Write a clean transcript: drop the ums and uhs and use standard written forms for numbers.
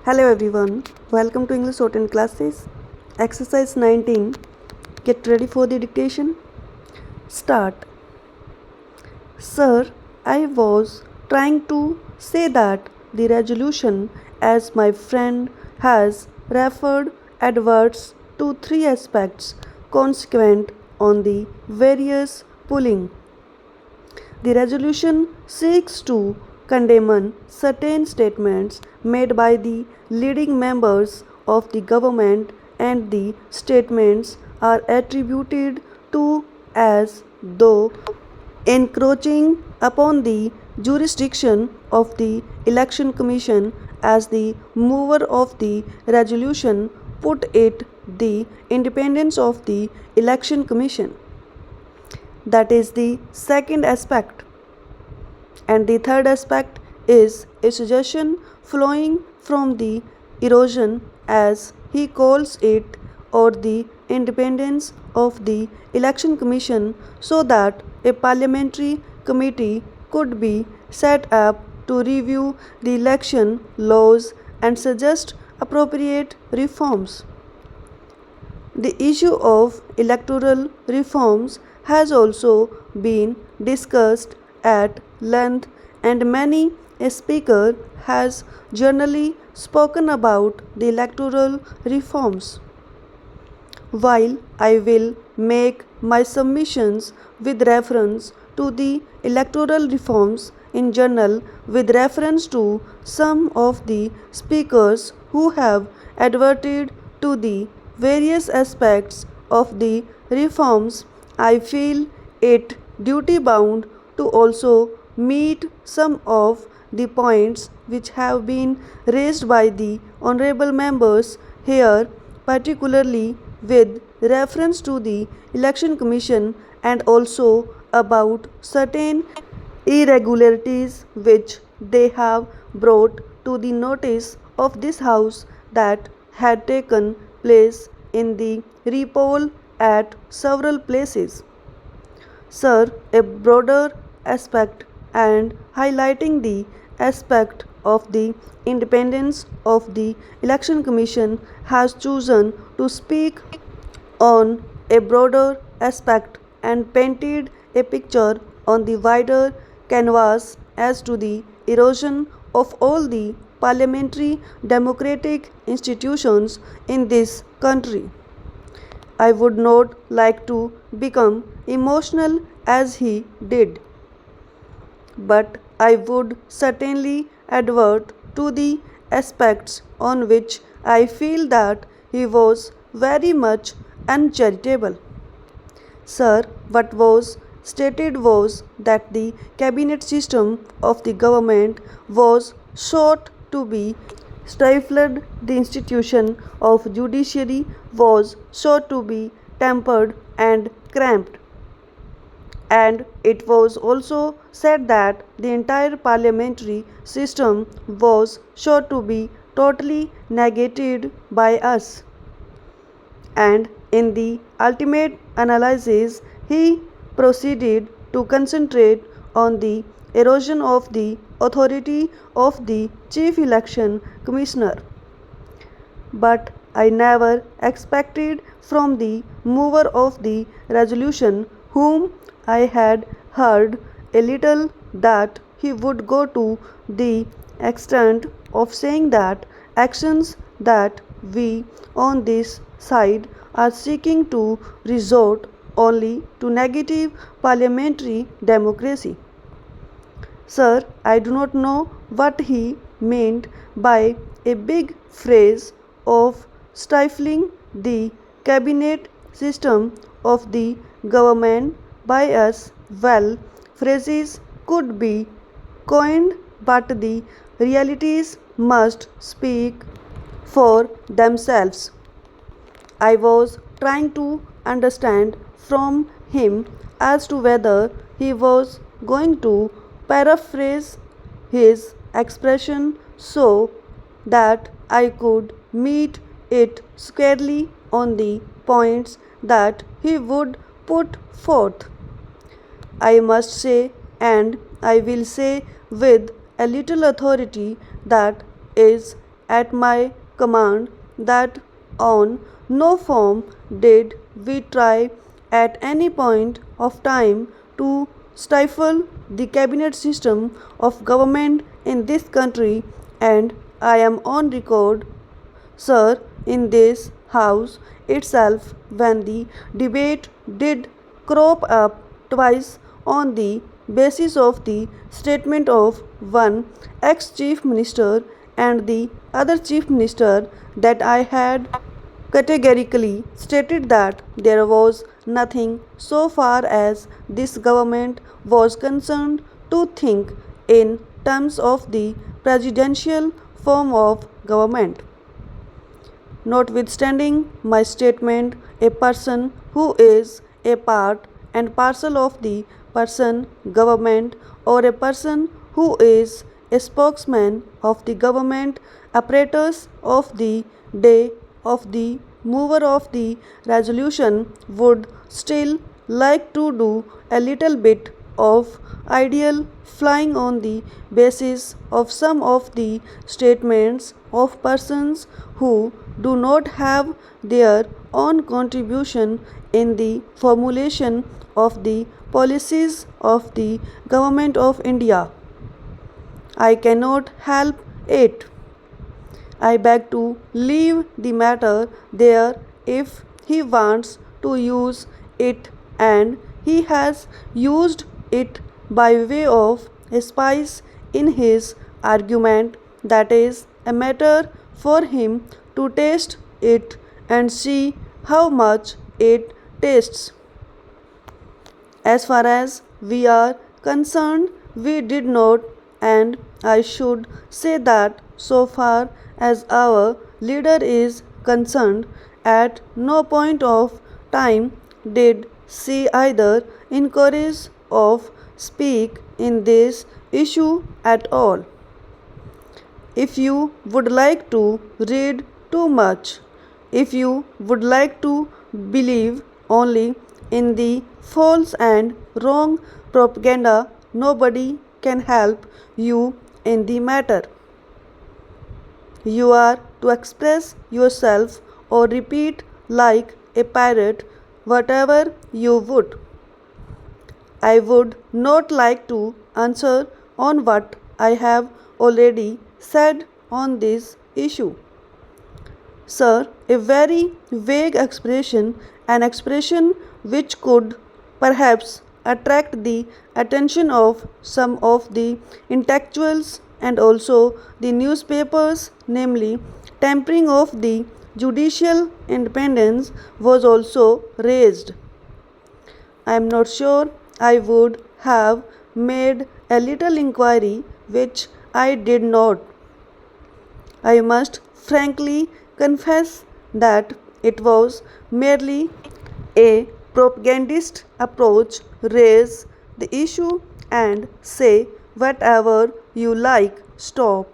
Hello everyone, welcome to English Shorthand classes. Exercise 19. Get ready for the dictation. Start. Sir, I was trying to say that the resolution, as my friend has referred adverts to three aspects consequent on the various pulling. The resolution seeks to condemn certain statements made by the leading members of the government, and the statements are attributed to as though encroaching upon the jurisdiction of the Election Commission. As the mover of the resolution put it, the independence of the Election Commission. That is the second aspect. And the third aspect is a suggestion flowing from the erosion, as he calls it, or the independence of the Election Commission, so that a parliamentary committee could be set up to review the election laws and suggest appropriate reforms. The issue of electoral reforms has also been discussed at length, and many a speaker has generally spoken about the electoral reforms. While I will make my submissions with reference to the electoral reforms in general, with reference to some of the speakers who have adverted to the various aspects of the reforms, I feel it duty bound to also meet some of the points which have been raised by the honorable members here, particularly with reference to the Election Commission, and also about certain irregularities which they have brought to the notice of this House that had taken place in the repoll at several places. Sir, a broader aspect and highlighting the aspect of the independence of the Election Commission, has chosen to speak on a broader aspect and painted a picture on the wider canvas as to the erosion of all the parliamentary democratic institutions in this country. I would not like to become emotional as he did, but I would certainly advert to the aspects on which I feel that he was very much uncharitable. Sir, what was stated was that the cabinet system of the government was sought to be stifled, the institution of judiciary was sought to be tempered and cramped, and it was also said that the entire parliamentary system was sure to be totally negated by us. And in the ultimate analysis, he proceeded to concentrate on the erosion of the authority of the Chief Election Commissioner. But I never expected from the mover of the resolution, whom I had heard a little, that he would go to the extent of saying that actions that we on this side are seeking to resort only to negative parliamentary democracy. Sir, I do not know what he meant by a big phrase of stifling the cabinet system of the government by us. Well, phrases could be coined, but the realities must speak for themselves. I was trying to understand from him as to whether he was going to paraphrase his expression so that I could meet it squarely on the points that he would put forth. I must say, and I will say with a little authority, that is at my command that on no form did we try at any point of time to stifle the cabinet system of government in this country, and I am on record, sir, in this House itself when the debate did crop up twice on the basis of the statement of one ex Chief Minister and the other Chief Minister that I had categorically stated that there was nothing so far as this government was concerned to think in terms of the presidential form of government. Notwithstanding my statement, a person who is a part and parcel of the person government or a person who is a spokesman of the government apparatus of the day of the mover of the resolution would still like to do a little bit of ideal flying on the basis of some of the statements of persons who do not have their own contribution in the formulation of the policies of the government of India. I cannot help it. I beg to leave the matter there if he wants to use it, and he has used it by way of a spice in his argument. That is a matter for him to taste it and see how much it tastes. As far as we are concerned, we did not, and I should say that so far as our leader is concerned, at no point of time did she either encourage of speak in this issue at all. If you would like to read too much, if you would like to believe only in the false and wrong propaganda, nobody can help you in the matter. You are to express yourself or repeat like a parrot whatever you would. I would not like to answer on what I have already said on this issue. Sir, a very vague expression, an expression which could perhaps attract the attention of some of the intellectuals and also the newspapers, namely tampering of the judicial independence, was also raised. I am not sure I would have made a little inquiry, which I did not. I must frankly confess that it was merely a propagandist approach. Raise the issue and say whatever you like. Stop.